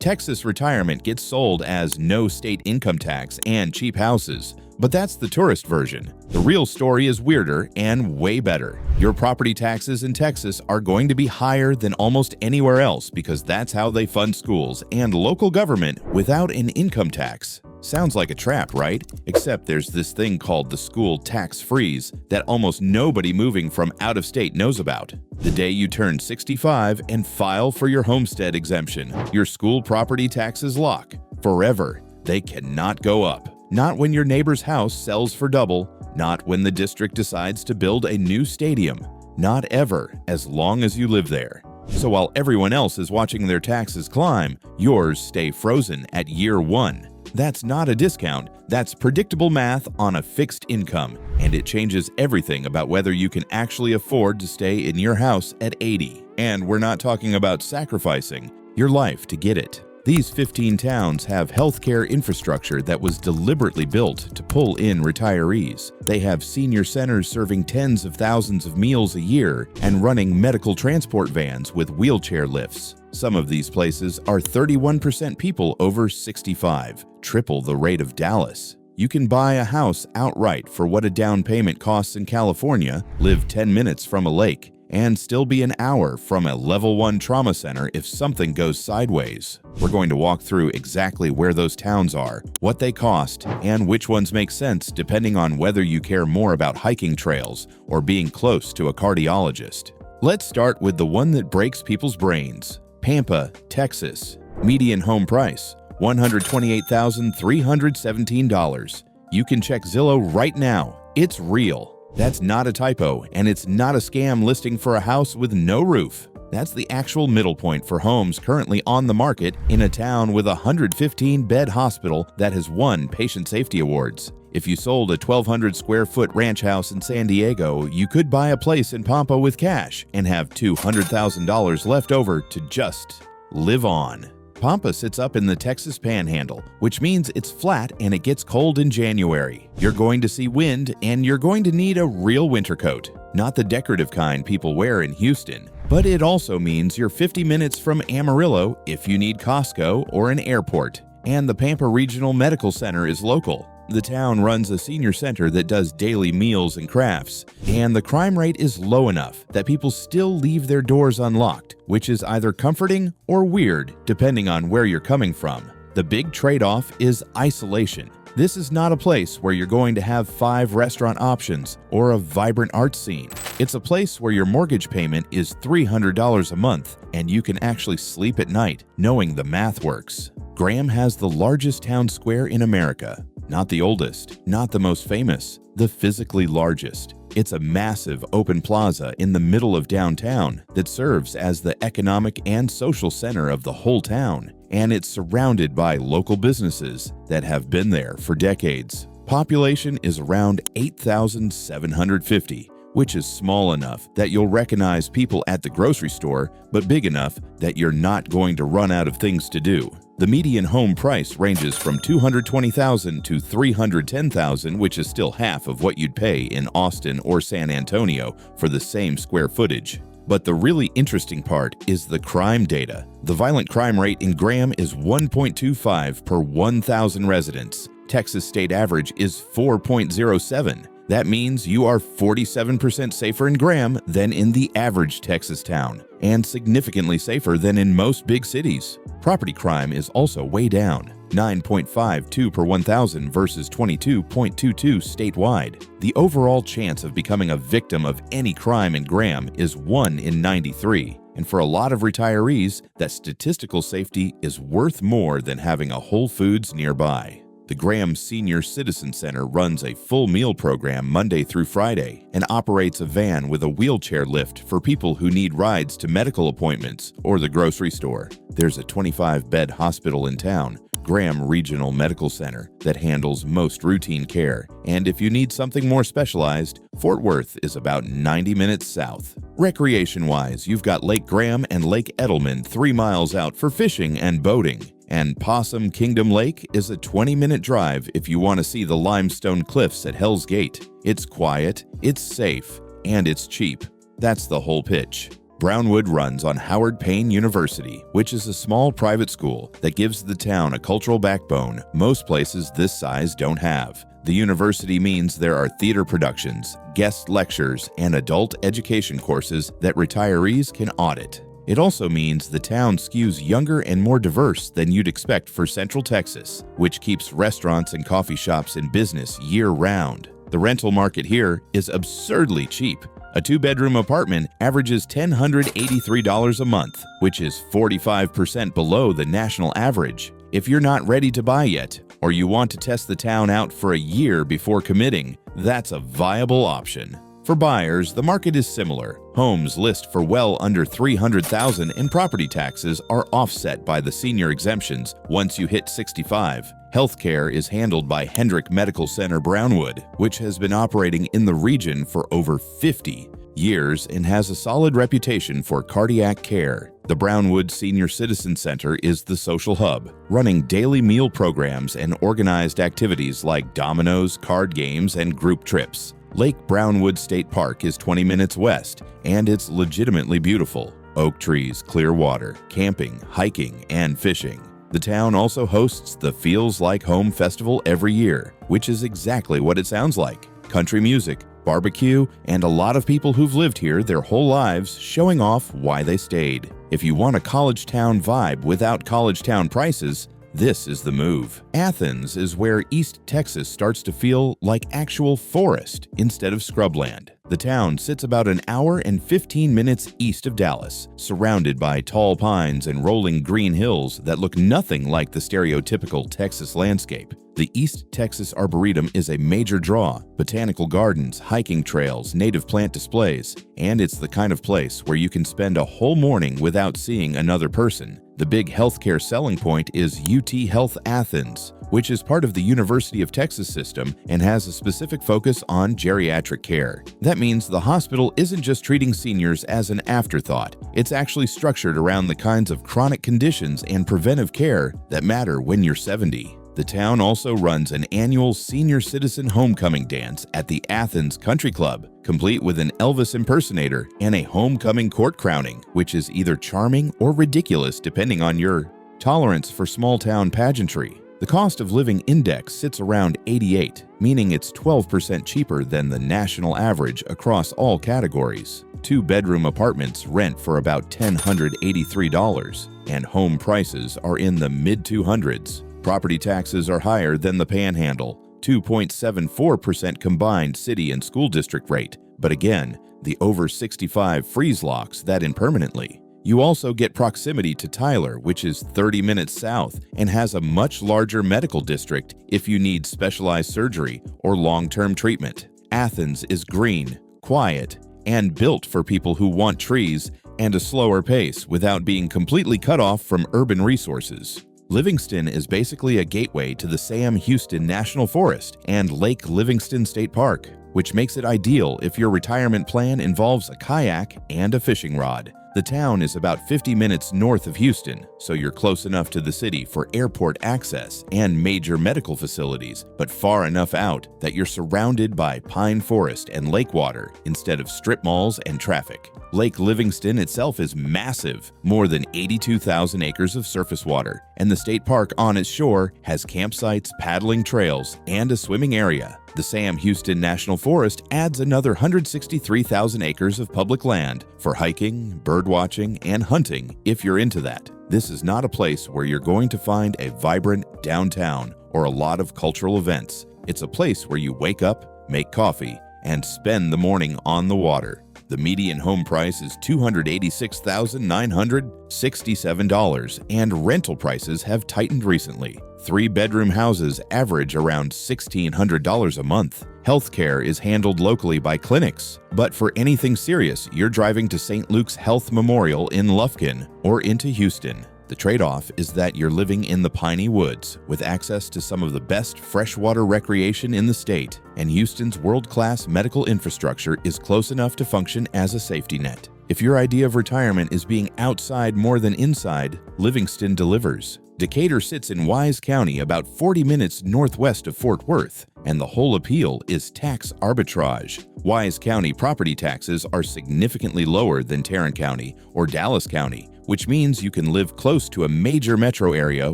Texas retirement gets sold as no state income tax and cheap houses, but that's the tourist version. The real story is weirder and way better. Your property taxes in Texas are going to be higher than almost anywhere else because that's how they fund schools and local government without an income tax. Sounds like a trap, right? Except there's this thing called the school tax freeze that almost nobody moving from out of state knows about. The day you turn 65 and file for your homestead exemption, your school property taxes lock forever. They cannot go up. Not when your neighbor's house sells for double, not when the district decides to build a new stadium, not ever, as long as you live there. So while everyone else is watching their taxes climb, yours stay frozen at year 1. That's not a discount, that's predictable math on a fixed income, and it changes everything about whether you can actually afford to stay in your house at 80. And we're not talking about sacrificing your life to get it. These 15 towns have healthcare infrastructure that was deliberately built to pull in retirees. They have senior centers serving tens of thousands of meals a year and running medical transport vans with wheelchair lifts. Some of these places are 31% people over 65, triple the rate of Dallas. You can buy a house outright for what a down payment costs in California, live 10 minutes from a lake, and still be an hour from a level 1 trauma center if something goes sideways. We're going to walk through exactly where those towns are, what they cost, and which ones make sense depending on whether you care more about hiking trails or being close to a cardiologist. Let's start with the one that breaks people's brains. Pampa, Texas. Median home price, $128,317. You can check Zillow right now. It's real. That's not a typo, and it's not a scam listing for a house with no roof. That's the actual middle point for homes currently on the market in a town with a 115-bed hospital that has won patient safety awards. If you sold a 1,200 square foot ranch house in San Diego, you could buy a place in Pampa with cash and have $200,000 left over to just live on. Pampa sits up in the Texas Panhandle, which means it's flat and it gets cold in January. You're going to see wind and you're going to need a real winter coat, not the decorative kind people wear in Houston. But it also means you're 50 minutes from Amarillo if you need Costco or an airport. And the Pampa Regional Medical Center is local. The town runs a senior center that does daily meals and crafts, and the crime rate is low enough that people still leave their doors unlocked, which is either comforting or weird depending on where you're coming from. The big trade-off is isolation. This is not a place where you're going to have 5 restaurant options or a vibrant art scene. It's a place where your mortgage payment is $300 a month and you can actually sleep at night knowing the math works. Graham has the largest town square in America. Not the oldest, not the most famous, the physically largest. It's a massive open plaza in the middle of downtown that serves as the economic and social center of the whole town, and it's surrounded by local businesses that have been there for decades. Population is around 8,750, which is small enough that you'll recognize people at the grocery store, but big enough that you're not going to run out of things to do. The median home price ranges from $220,000 to $310,000, which is still half of what you'd pay in Austin or San Antonio for the same square footage. But the really interesting part is the crime data. The violent crime rate in Graham is 1.25 per 1,000 residents. Texas state average is 4.07. That means you are 47% safer in Graham than in the average Texas town, and significantly safer than in most big cities. Property crime is also way down, 9.52 per 1,000 versus 22.22 statewide. The overall chance of becoming a victim of any crime in Graham is 1 in 93. And for a lot of retirees, that statistical safety is worth more than having a Whole Foods nearby. The Graham Senior Citizen Center runs a full meal program Monday through Friday and operates a van with a wheelchair lift for people who need rides to medical appointments or the grocery store. There's a 25-bed hospital in town, Graham Regional Medical Center, that handles most routine care. And if you need something more specialized, Fort Worth is about 90 minutes south. Recreation-wise, you've got Lake Graham and Lake Edelman 3 miles out for fishing and boating. And Possum Kingdom Lake is a 20-minute drive if you want to see the limestone cliffs at Hell's Gate. It's quiet, it's safe, and it's cheap. That's the whole pitch. Brownwood runs on Howard Payne University, which is a small private school that gives the town a cultural backbone most places this size don't have. The university means there are theater productions, guest lectures, and adult education courses that retirees can audit. It also means the town skews younger and more diverse than you'd expect for Central Texas, which keeps restaurants and coffee shops in business year-round. The rental market here is absurdly cheap. A 2-bedroom apartment averages $1,083 a month, which is 45% below the national average. If you're not ready to buy yet, or you want to test the town out for a year before committing, that's a viable option. For buyers, the market is similar. Homes list for well under $300,000 and property taxes are offset by the senior exemptions once you hit 65. Healthcare is handled by Hendrick Medical Center Brownwood, which has been operating in the region for over 50 years and has a solid reputation for cardiac care. The Brownwood Senior Citizen Center is the social hub, running daily meal programs and organized activities like dominoes, card games, and group trips. Lake Brownwood State Park is 20 minutes west, and it's legitimately beautiful. Oak trees, clear water, camping, hiking, and fishing. The town also hosts the Feels Like Home Festival every year, which is exactly what it sounds like. Country music, barbecue, and a lot of people who've lived here their whole lives showing off why they stayed. If you want a college town vibe without college town prices, this is the move. Athens is where East Texas starts to feel like actual forest instead of scrubland. The town sits about an hour and 15 minutes east of Dallas, surrounded by tall pines and rolling green hills that look nothing like the stereotypical Texas landscape. The East Texas Arboretum is a major draw: botanical gardens, hiking trails, native plant displays, and it's the kind of place where you can spend a whole morning without seeing another person. The big healthcare selling point is UT Health Athens, which is part of the University of Texas system and has a specific focus on geriatric care. That means the hospital isn't just treating seniors as an afterthought. It's actually structured around the kinds of chronic conditions and preventive care that matter when you're 70. The town also runs an annual senior citizen homecoming dance at the Athens Country Club, complete with an Elvis impersonator and a homecoming court crowning, which is either charming or ridiculous depending on your tolerance for small-town pageantry. The cost of living index sits around 88, meaning it's 12% cheaper than the national average across all categories. 2-bedroom apartments rent for about $1,083, and home prices are in the mid-200s. Property taxes are higher than the Panhandle, 2.74% combined city and school district rate, but again, the over 65 freeze locks that in permanently. You also get proximity to Tyler, which is 30 minutes south and has a much larger medical district if you need specialized surgery or long-term treatment. Athens is green, quiet, and built for people who want trees and a slower pace without being completely cut off from urban resources. Livingston is basically a gateway to the Sam Houston National Forest and Lake Livingston State Park, which makes it ideal if your retirement plan involves a kayak and a fishing rod. The town is about 50 minutes north of Houston, so you're close enough to the city for airport access and major medical facilities, but far enough out that you're surrounded by pine forest and lake water instead of strip malls and traffic. Lake Livingston itself is massive, more than 82,000 acres of surface water, and the state park on its shore has campsites, paddling trails, and a swimming area. The Sam Houston National Forest adds another 163,000 acres of public land for hiking, birdwatching, and hunting if you're into that. This is not a place where you're going to find a vibrant downtown or a lot of cultural events. It's a place where you wake up, make coffee, and spend the morning on the water. The median home price is $286,967, and rental prices have tightened recently. 3-bedroom houses average around $1,600 a month. Healthcare is handled locally by clinics, but for anything serious, you're driving to St. Luke's Health Memorial in Lufkin or into Houston. The trade-off is that you're living in the piney woods with access to some of the best freshwater recreation in the state, and Houston's world-class medical infrastructure is close enough to function as a safety net. If your idea of retirement is being outside more than inside, Livingston delivers. Decatur sits in Wise County about 40 minutes northwest of Fort Worth, and the whole appeal is tax arbitrage. Wise County property taxes are significantly lower than Tarrant County or Dallas County, which means you can live close to a major metro area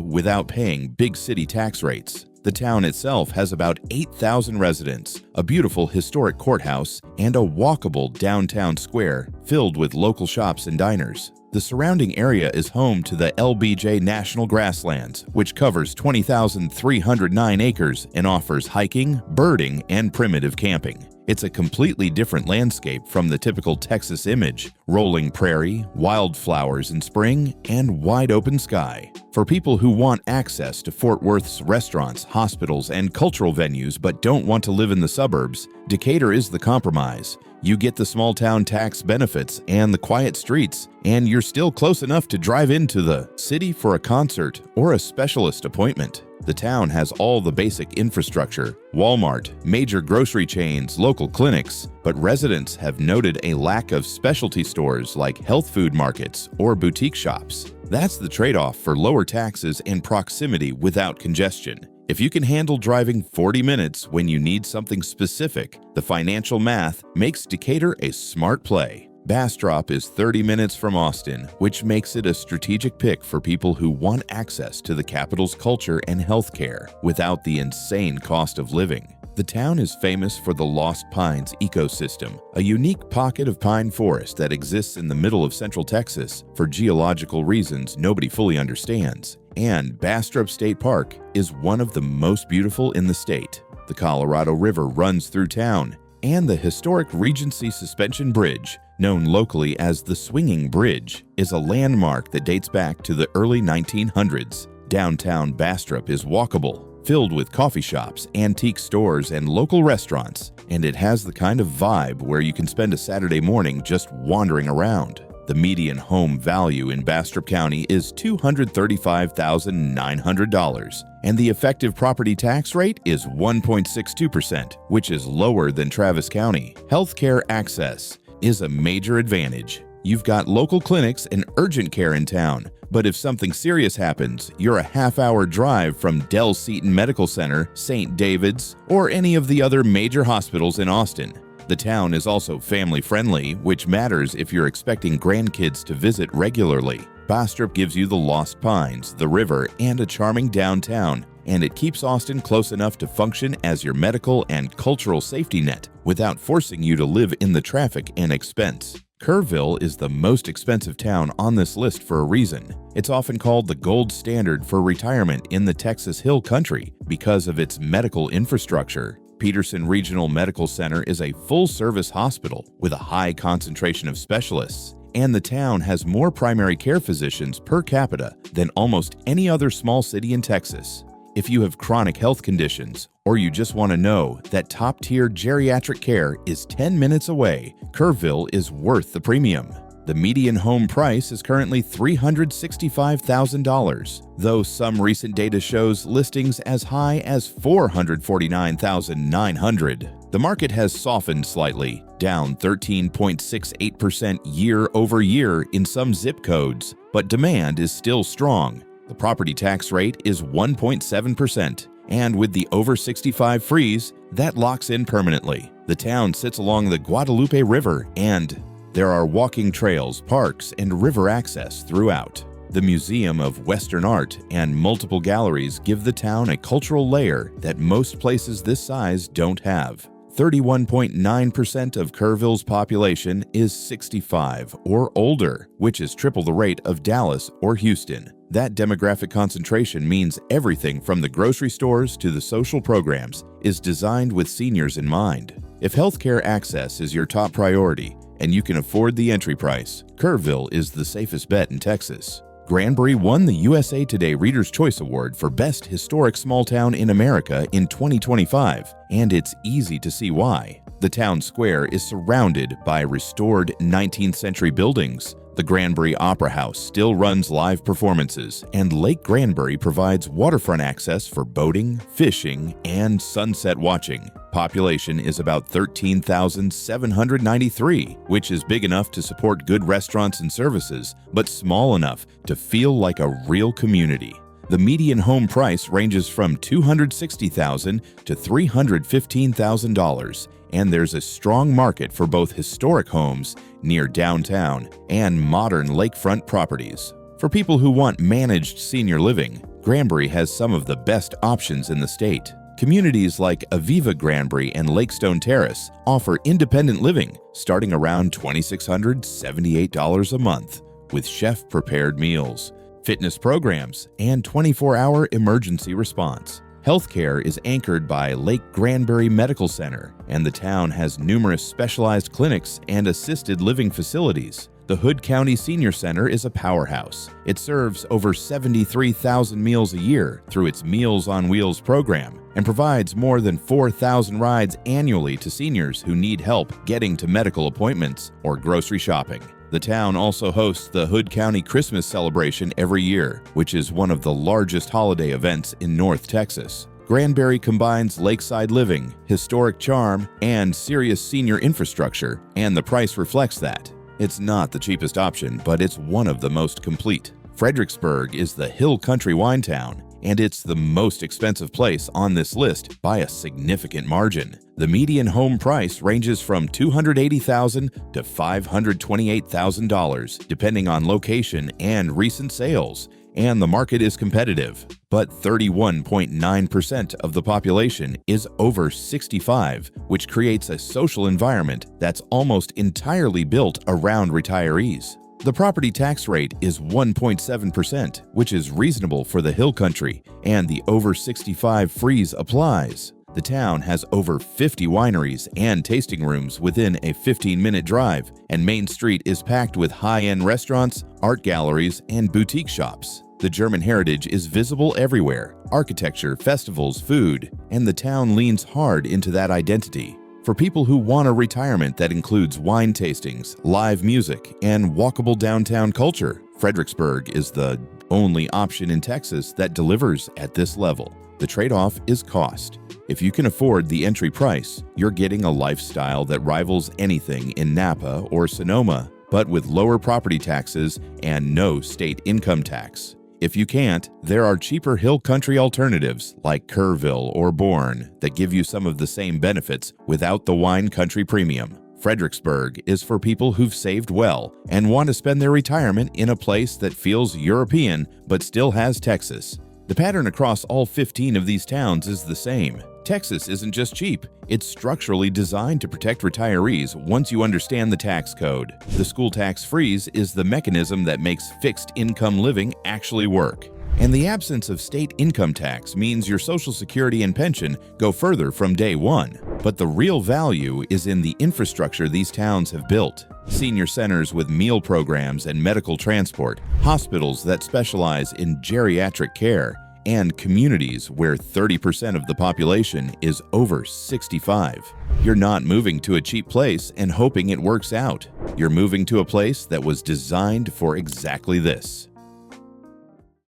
without paying big city tax rates. The town itself has about 8,000 residents, a beautiful historic courthouse, and a walkable downtown square filled with local shops and diners. The surrounding area is home to the LBJ National Grasslands, which covers 20,309 acres and offers hiking, birding, and primitive camping. It's a completely different landscape from the typical Texas image: rolling prairie, wildflowers in spring, and wide open sky. For people who want access to Fort Worth's restaurants, hospitals, and cultural venues but don't want to live in the suburbs, Decatur is the compromise. You get the small-town tax benefits and the quiet streets, and you're still close enough to drive into the city for a concert or a specialist appointment. The town has all the basic infrastructure: Walmart, major grocery chains, local clinics, but residents have noted a lack of specialty stores like health food markets or boutique shops. That's the trade-off for lower taxes and proximity without congestion. If you can handle driving 40 minutes when you need something specific, the financial math makes Decatur a smart play. Bastrop is 30 minutes from Austin, which makes it a strategic pick for people who want access to the capital's culture and healthcare without the insane cost of living. The town is famous for the Lost Pines ecosystem, a unique pocket of pine forest that exists in the middle of central Texas for geological reasons nobody fully understands. And Bastrop State Park is one of the most beautiful in the state. The Colorado River runs through town, and the historic Regency Suspension Bridge, known locally as the Swinging Bridge, is a landmark that dates back to the early 1900s. Downtown Bastrop is walkable, filled with coffee shops, antique stores, and local restaurants, and it has the kind of vibe where you can spend a Saturday morning just wandering around. The median home value in Bastrop County is $235,900, and the effective property tax rate is 1.62%, which is lower than Travis County. Healthcare access is a major advantage. You've got local clinics and urgent care in town, but if something serious happens, you're a half-hour drive from Del Seton Medical Center, St. David's, or any of the other major hospitals in Austin. The town is also family-friendly, which matters if you're expecting grandkids to visit regularly. Bastrop gives you the Lost Pines, the river, and a charming downtown, and it keeps Austin close enough to function as your medical and cultural safety net without forcing you to live in the traffic and expense. Kerrville is the most expensive town on this list for a reason. It's often called the gold standard for retirement in the Texas Hill Country because of its medical infrastructure. Peterson Regional Medical Center is a full-service hospital with a high concentration of specialists, and the town has more primary care physicians per capita than almost any other small city in Texas. If you have chronic health conditions, or you just want to know that top-tier geriatric care is 10 minutes away, Kerrville is worth the premium. The median home price is currently $365,000, though some recent data shows listings as high as $449,900. The market has softened slightly, down 13.68% year over year in some zip codes, but demand is still strong. The property tax rate is 1.7%, and with the over 65 freeze, that locks in permanently. The town sits along the Guadalupe River, and there are walking trails, parks, and river access throughout. The Museum of Western Art and multiple galleries give the town a cultural layer that most places this size don't have. 31.9% of Kerrville's population is 65 or older, which is triple the rate of Dallas or Houston. That demographic concentration means everything from the grocery stores to the social programs is designed with seniors in mind. If healthcare access is your top priority and you can afford the entry price, Kerrville is the safest bet in Texas. Granbury won the USA Today Reader's Choice Award for Best Historic Small Town in America in 2025, and it's easy to see why. The town square is surrounded by restored 19th century buildings. The Granbury Opera House still runs live performances, and Lake Granbury provides waterfront access for boating, fishing, and sunset watching. Population is about 13,793, which is big enough to support good restaurants and services, but small enough to feel like a real community. The median home price ranges from $260,000 to $315,000, and there's a strong market for both historic homes near downtown and modern lakefront properties. For people who want managed senior living, Granbury has some of the best options in the state. Communities like Aviva Granbury and Lakestone Terrace offer independent living starting around $2,678 a month with chef-prepared meals, fitness programs, and 24-hour emergency response. Healthcare is anchored by Lake Granbury Medical Center, and the town has numerous specialized clinics and assisted living facilities. The Hood County Senior Center is a powerhouse. It serves over 73,000 meals a year through its Meals on Wheels program and provides more than 4,000 rides annually to seniors who need help getting to medical appointments or grocery shopping. The town also hosts the Hood County Christmas celebration every year, which is one of the largest holiday events in North Texas. Granbury combines lakeside living, historic charm, and serious senior infrastructure, and the price reflects that. It's not the cheapest option, but it's one of the most complete. Fredericksburg is the hill country wine town, and it's the most expensive place on this list by a significant margin. The median home price ranges from $280,000 to $528,000, depending on location and recent sales, and the market is competitive. But 31.9% of the population is over 65, which creates a social environment that's almost entirely built around retirees. The property tax rate is 1.7%, which is reasonable for the hill country, and the over 65 freeze applies. The town has over 50 wineries and tasting rooms within a 15-minute drive, and Main Street is packed with high-end restaurants, art galleries, and boutique shops. The German heritage is visible everywhere: architecture, festivals, food, and the town leans hard into that identity. For people who want a retirement that includes wine tastings, live music, and walkable downtown culture, Fredericksburg is the only option in Texas that delivers at this level. The trade-off is cost. If you can afford the entry price, you're getting a lifestyle that rivals anything in Napa or Sonoma, but with lower property taxes and no state income tax. If you can't, there are cheaper hill country alternatives like Kerrville or Bourne that give you some of the same benefits without the wine country premium. Fredericksburg is for people who've saved well and want to spend their retirement in a place that feels European but still has Texas. The pattern across all 15 of these towns is the same. Texas isn't just cheap, it's structurally designed to protect retirees once you understand the tax code. The school tax freeze is the mechanism that makes fixed income living actually work. And the absence of state income tax means your Social Security and pension go further from day one. But the real value is in the infrastructure these towns have built. Senior centers with meal programs and medical transport, hospitals that specialize in geriatric care, and communities where 30% of the population is over 65. You're not moving to a cheap place and hoping it works out. You're moving to a place that was designed for exactly this.